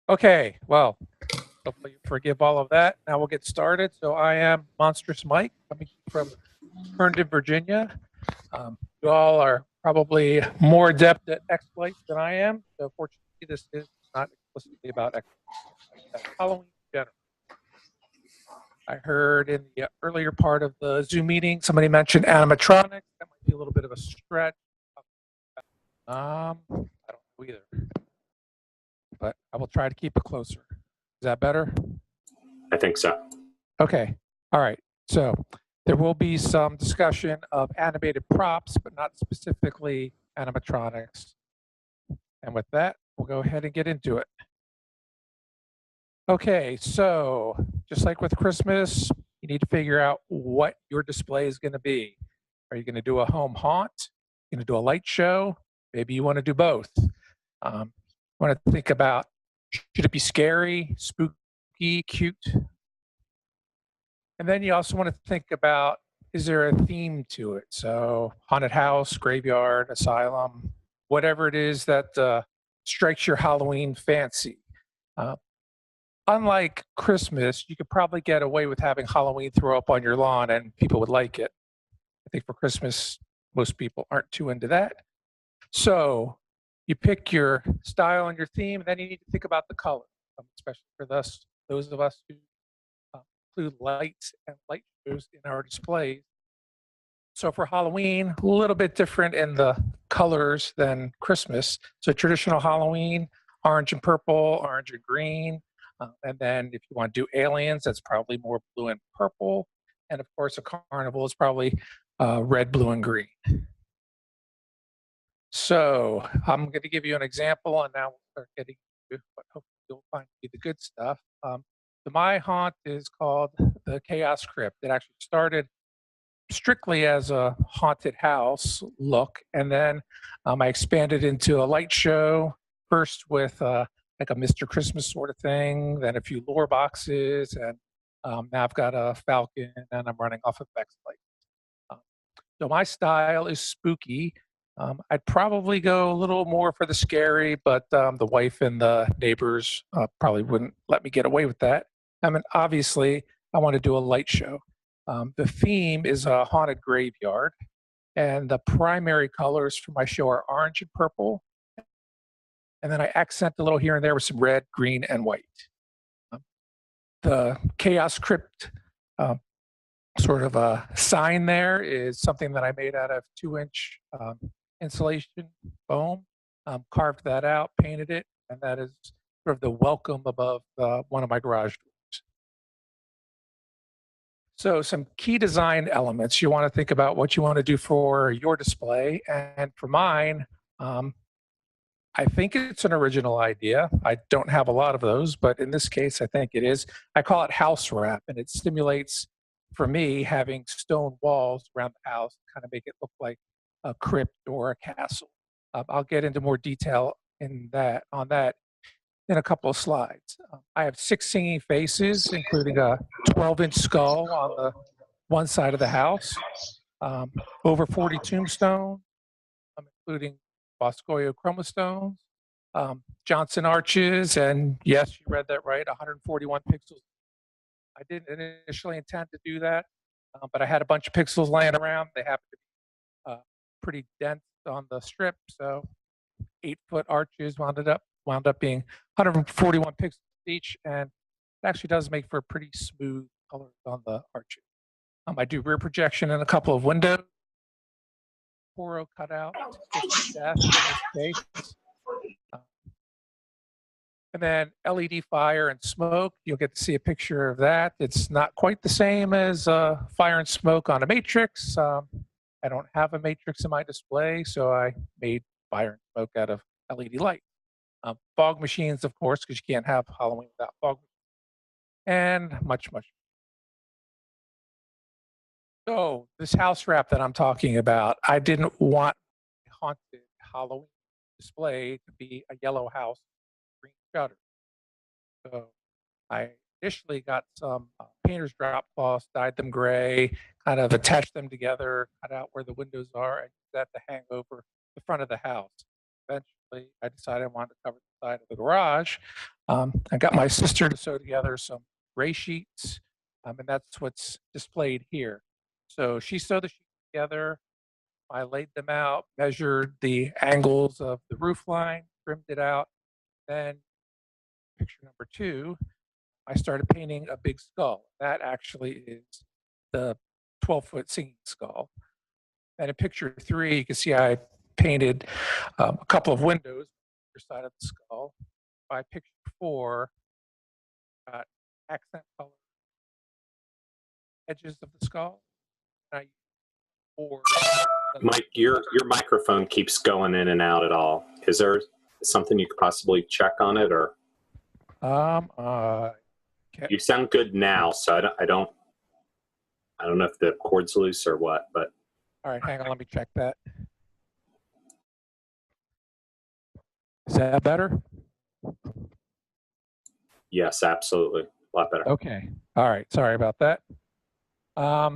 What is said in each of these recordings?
Okay, well, hopefully you forgive all of that. Now we'll get started. So I am Monstrous Mike, coming from Herndon, Virginia. You all are probably more adept at xLights than I am. So fortunately, this is not explicitly about xLights. Halloween in general. I heard in the earlier part of the Zoom meeting, somebody mentioned animatronics. That might be a little bit of a stretch. I don't know either, but I will try to keep it closer. Is that better? I think so. Okay. All right. So there will be some discussion of animated props, but not specifically animatronics. And with that, we'll go ahead and get into it. Okay. So just like with Christmas, you need to figure out what your display is going to be. Are you going to do a home haunt? Going to do a light show? Maybe you want to do both. You want to think about, should it be scary, spooky, cute? And then you also want to think about, is there a theme to it? So haunted house, graveyard, asylum, whatever it is that strikes your Halloween fancy. Unlike Christmas, you could probably get away with having Halloween throw up on your lawn and people would like it. I think for Christmas, most people aren't too into that. So you pick your style and your theme, and then you need to think about the color, especially for those of us who include lights and light shows in our displays. So for Halloween, a little bit different in the colors than Christmas. So traditional Halloween, orange and purple, orange and green. And then if you want to do aliens, that's probably more blue and purple. And of course, a carnival is probably red, blue, and green. So I'm going to give you an example, and now we'll start getting to what hopefully you'll find to be the good stuff. My haunt is called the Chaos Crypt. It actually started strictly as a haunted house look, and then I expanded into a light show, first with like a Mr. Christmas sort of thing, then a few lore boxes, and now I've got a falcon, and I'm running off of xLights. So my style is spooky. I'd probably go a little more for the scary, but the wife and the neighbors probably wouldn't let me get away with that. I mean, obviously, I want to do a light show. The theme is a haunted graveyard, and the primary colors for my show are orange and purple. And then I accent a little here and there with some red, green, and white. The Chaos Crypt sort of a sign there is something that I made out of 2-inch insulation foam. Carved that out, painted it, and that is sort of the welcome above one of my garage doors. So some key design elements. You want to think about what you want to do for your display. And for mine, I think it's an original idea. I don't have a lot of those, but in this case, I think it is. I call it house wrap, and it stimulates, for me, having stone walls around the house to kind of make it look like a crypt or a castle. I'll get into more detail on that in a couple of slides. I have 6 singing faces, including a 12-inch skull on the one side of the house, over 40 tombstones, including Boscoio chromostones, Johnson arches, and yes, you read that right, 141 pixels. I didn't initially intend to do that, but I had a bunch of pixels laying around. They happened to be pretty dense on the strip, so 8-foot arches wound up being 141 pixels each, and it actually does make for a pretty smooth color on the arches. I do rear projection in a couple of windows, Poro cutout, death in this case. And then LED fire and smoke, you'll get to see a picture of that. It's not quite the same as fire and smoke on a matrix. I don't have a matrix in my display, so I made fire and smoke out of LED light. Fog machines, of course, because you can't have Halloween without fog machines. And much, much. So this house wrap that I'm talking about, I didn't want a haunted Halloween display to be a yellow house, green shutter. So I initially got some painter's drop cloths, dyed them gray, kind of attached them together, cut out where the windows are, and used that to hang over the front of the house. Eventually, I decided I wanted to cover the side of the garage, I got my sister to sew together some gray sheets, and that's what's displayed here. So she sewed the sheets together. I laid them out, measured the angles of the roof line, trimmed it out. Then picture number 2, I started painting a big skull. That actually is the 12-foot singing skull. And in picture 3, you can see I painted a couple of windows on the side of the skull. By picture 4, got accent color edges of the skull. And I used board. Mike, your microphone keeps going in and out at all. Is there something you could possibly check on it, or? Okay. You sound good now, so I don't know if the cord's loose or what, but. All right, hang on, let me check that. Is that better? Yes, absolutely. A lot better. Okay. All right. Sorry about that.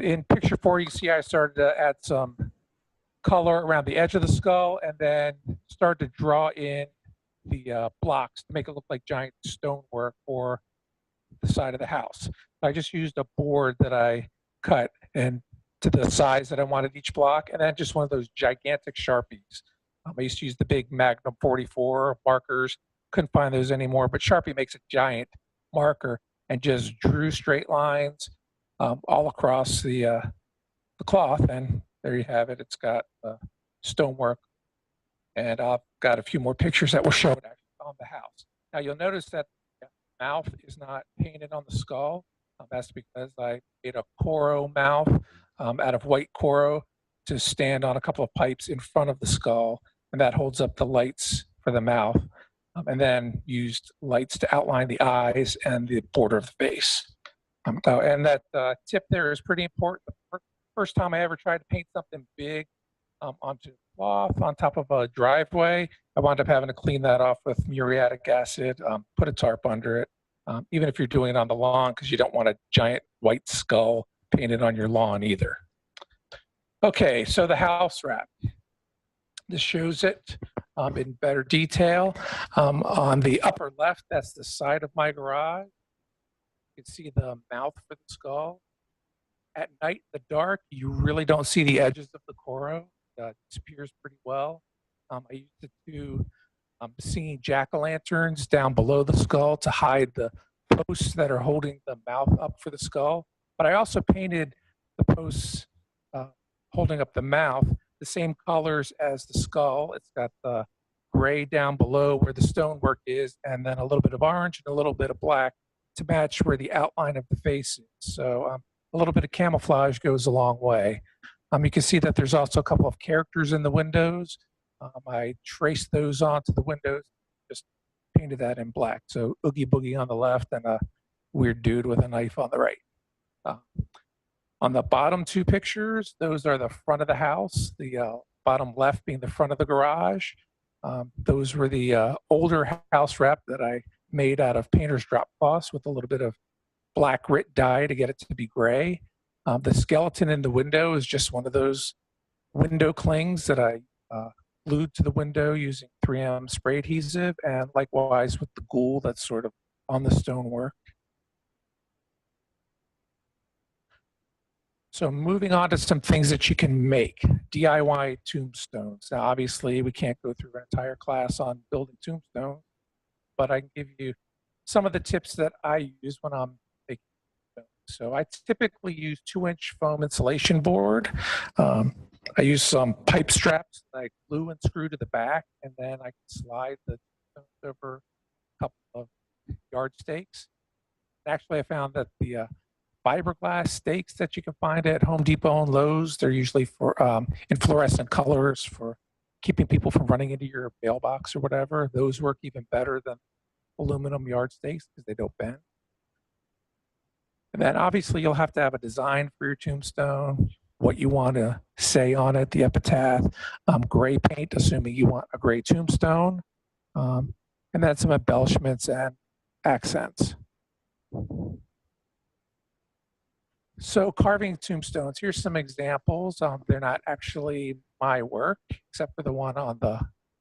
In picture 4, you can see I started to add some color around the edge of the skull and then start to draw in the blocks to make it look like giant stonework for the side of the house. I just used a board that I cut and to the size that I wanted each block, and then just one of those gigantic Sharpies. I used to use the big Magnum 44 markers. Couldn't find those anymore, but Sharpie makes a giant marker and just drew straight lines all across the cloth, and there you have it. It's got stonework, and I've got a few more pictures that were shown actually on the house. Now you'll notice that the mouth is not painted on the skull. That's because I made a Coro mouth out of white Coro to stand on a couple of pipes in front of the skull, and that holds up the lights for the mouth, and then used lights to outline the eyes and the border of the face. And that tip there is pretty important. The first time I ever tried to paint something big onto cloth on top of a driveway, I wound up having to clean that off with muriatic acid, put a tarp under it, even if you're doing it on the lawn, because you don't want a giant white skull painted on your lawn either. Okay, so the house wrap. This shows it in better detail. On the upper left, that's the side of my garage. You can see the mouth for the skull. At night, in the dark, you really don't see the edges of the Coro. It disappears pretty well. I used it to singing jack-o'-lanterns down below the skull to hide the posts that are holding the mouth up for the skull. But I also painted the posts holding up the mouth the same colors as the skull. It's got the gray down below where the stonework is, and then a little bit of orange and a little bit of black to match where the outline of the face is. So a little bit of camouflage goes a long way. You can see that there's also a couple of characters in the windows. I traced those onto the windows, just painted that in black. So Oogie Boogie on the left and a weird dude with a knife on the right. On the bottom 2 pictures, those are the front of the house, the bottom left being the front of the garage. Those were the older house wrap that I made out of painter's drop cloths with a little bit of black grit dye to get it to be gray. The skeleton in the window is just one of those window clings that I glued to the window using 3M spray adhesive, and likewise with the ghoul that's sort of on the stonework. So moving on to some things that you can make, DIY tombstones. Now, obviously, we can't go through an entire class on building tombstones, but I can give you some of the tips that I use when I'm making tombstones. So I typically use 2-inch foam insulation board. I use some pipe straps that I glue and screw to the back, and then I can slide the stones over a couple of yard stakes. Actually, I found that the fiberglass stakes that you can find at Home Depot and Lowe's, they're usually for in fluorescent colors for keeping people from running into your mailbox or whatever. Those work even better than aluminum yard stakes because they don't bend. And then obviously you'll have to have a design for your tombstone, what you want to say on it, the epitaph, gray paint, assuming you want a gray tombstone, and then some embellishments and accents. So carving tombstones, here's some examples. They're not actually my work, except for the one on the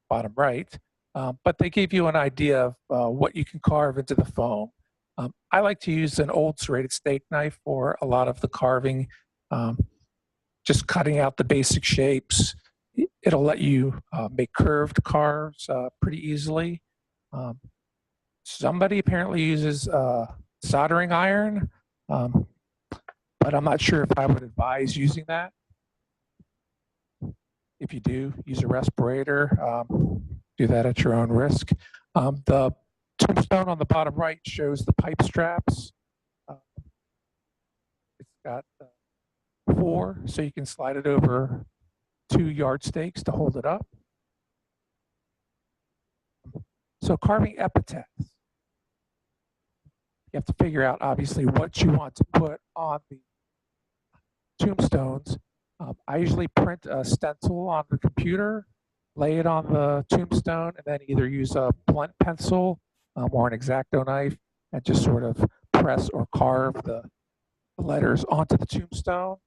bottom right. but they give you an idea of what you can carve into the foam. I like to use an old serrated steak knife for a lot of the carving, just cutting out the basic shapes. It'll let you make curved carves pretty easily. Somebody apparently uses soldering iron, but I'm not sure if I would advise using that. If you do, use a respirator. Do that at your own risk. The tombstone on the bottom right shows the pipe straps. It's got 4, so you can slide it over 2 yardsticks to hold it up. So carving epitaphs, you have to figure out obviously what you want to put on the tombstones. I usually print a stencil on the computer, lay it on the tombstone, and then either use a blunt pencil or an X-Acto knife and just sort of press or carve the letters onto the tombstone.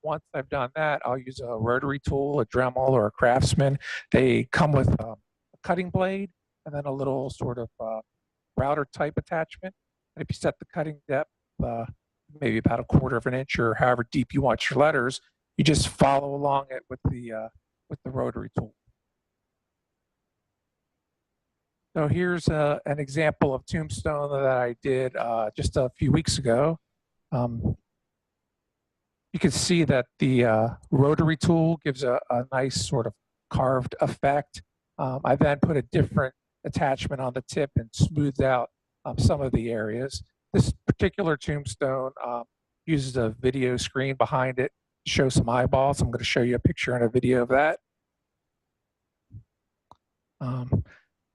Once I've done that, I'll use a rotary tool, a Dremel, or a Craftsman. They come with a cutting blade and then a little sort of router type attachment. And if you set the cutting depth, maybe about 1/4 inch or however deep you want your letters, you just follow along it with the rotary tool. So here's an example of tombstone that I did just a few weeks ago. You can see that the rotary tool gives a nice sort of carved effect. I then put a different attachment on the tip and smoothed out some of the areas. This particular tombstone uses a video screen behind it to show some eyeballs. I'm going to show you a picture and a video of that.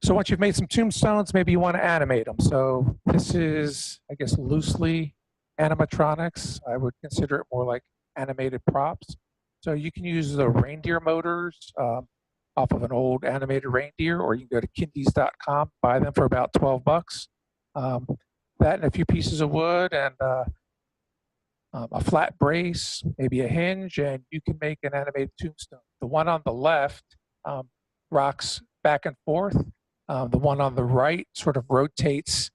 So once you've made some tombstones, maybe you want to animate them. So this is, I guess, loosely animatronics. I would consider it more like animated props. So you can use the reindeer motors off of an old animated reindeer, or you can go to kindies.com, buy them for about 12 bucks. That and a few pieces of wood and a flat brace, maybe a hinge, and you can make an animated tombstone. The one on the left rocks back and forth. The one on the right sort of rotates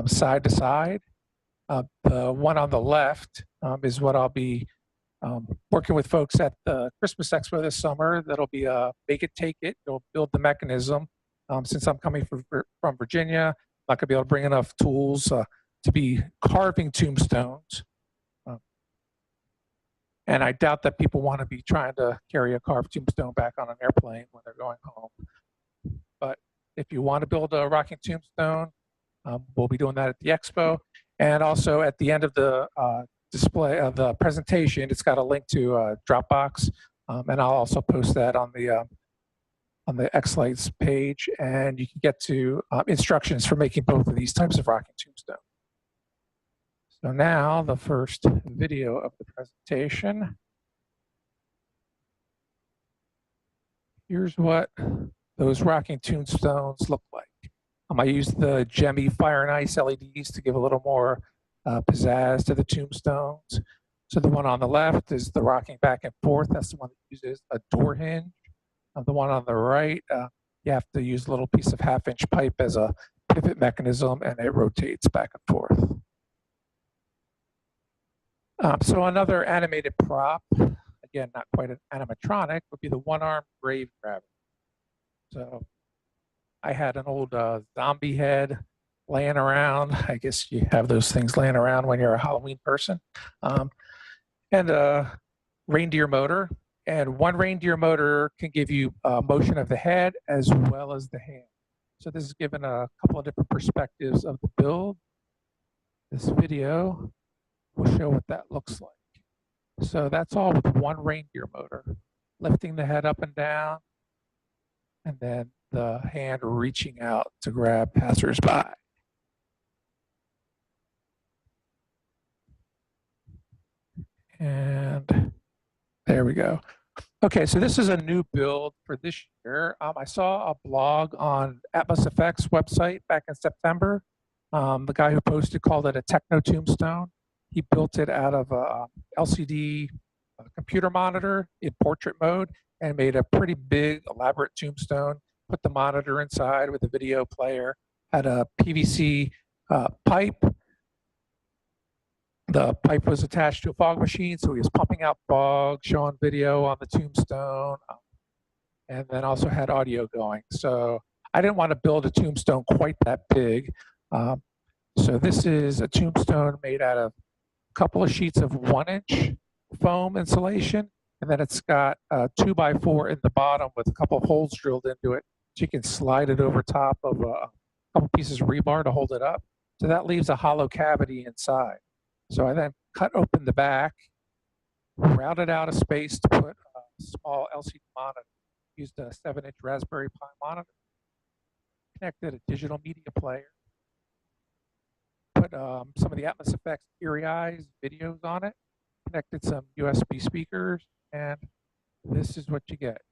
side to side. The one on the left is what I'll be working with folks at the Christmas Expo this summer. That'll be a make it, take it. You'll build the mechanism. Since I'm coming from Virginia, I'm not gonna be able to bring enough tools to be carving tombstones. And I doubt that people want to be trying to carry a carved tombstone back on an airplane when they're going home. But if you want to build a rocking tombstone, we'll be doing that at the expo. And also at the end of the display of the presentation, it's got a link to Dropbox. And I'll also post that on the xLights page. And you can get to instructions for making both of these types of rocking tombstones. So now the first video of the presentation. Here's what those rocking tombstones look like. I used the Gemmy Fire and Ice LEDs to give a little more pizzazz to the tombstones. So the one on the left is the rocking back and forth. That's the one that uses a door hinge. The one on the right, you have to use a little piece of 1/2-inch pipe as a pivot mechanism, and it rotates back and forth. So another animated prop, again, not quite an animatronic, would be the one-armed grave grabber. So I had an old zombie head laying around. I guess you have those things laying around when you're a Halloween person. And a reindeer motor. And one reindeer motor can give you motion of the head as well as the hand. So this is given a couple of different perspectives of the build. This video will show what that looks like. So that's all with one reindeer motor, lifting the head up and down, and then the hand reaching out to grab passersby. And there we go. Okay, so this is a new build for this year. I saw a blog on Atmos Effects website back in September. The guy who posted called it a techno tombstone. He built it out of a LCD computer monitor in portrait mode and made a pretty big, elaborate tombstone put the monitor inside with a video player, had a PVC pipe. The pipe was attached to a fog machine, so he was pumping out fog, showing video on the Tombstone, and then also had audio going. So I didn't want to build a Tombstone quite that big. So this is a Tombstone made out of a couple of sheets of 1-inch foam insulation, and then it's got a 2x4 in the bottom with a couple of holes drilled into it, so you can slide it over top of a couple pieces of rebar to hold it up. So that leaves a hollow cavity inside. So I then cut open the back, routed out a space to put a small LCD monitor. Used a 7-inch Raspberry Pi monitor, connected a digital media player, put some of the Atmos Effects Eerie Eyes videos on it, connected some USB speakers, and this is what you get.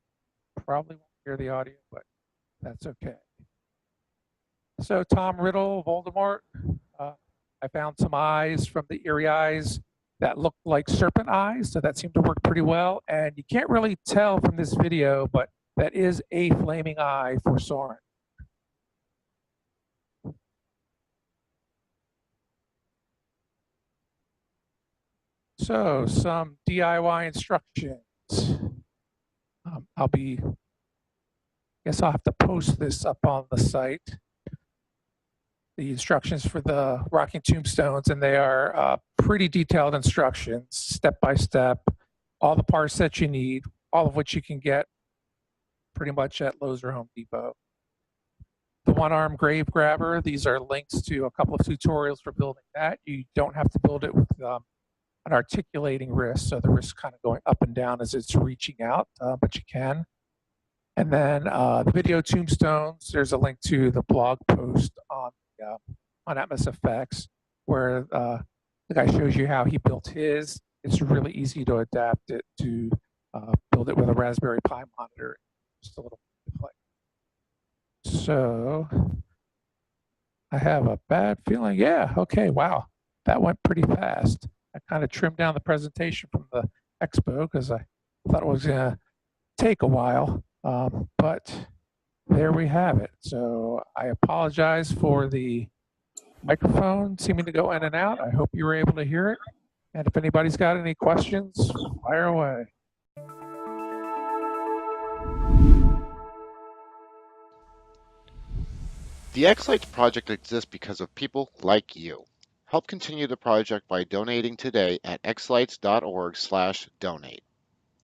Probably won't hear the audio, but that's okay. So Tom Riddle, Voldemort, I found some eyes from the Eerie Eyes that looked like serpent eyes, so that seemed to work pretty well. And you can't really tell from this video, but that is a flaming eye for Soren. So some DIY instructions. Guess I'll have to post this up on the site. The instructions for the rocking tombstones, and they are pretty detailed instructions, step by step, all the parts that you need, all of which you can get pretty much at Lowe's or Home Depot. The one-arm grave grabber, these are links to a couple of tutorials for building that. You don't have to build it with an articulating wrist, so the wrist kind of going up and down as it's reaching out, but you can. And then the video tombstones, there's a link to the blog post on Atmos Effects, where the guy shows you how he built his. It's really easy to adapt it to build it with a Raspberry Pi monitor. Just a little play. So I have a bad feeling. Yeah, okay, wow. That went pretty fast. I kind of trimmed down the presentation from the expo because I thought it was going to take a while. But there we have it. So I apologize for the microphone seeming to go in and out. I hope you were able to hear it. And if anybody's got any questions, fire away. The xLights project exists because of people like you. Help continue the project by donating today at xlights.org/donate.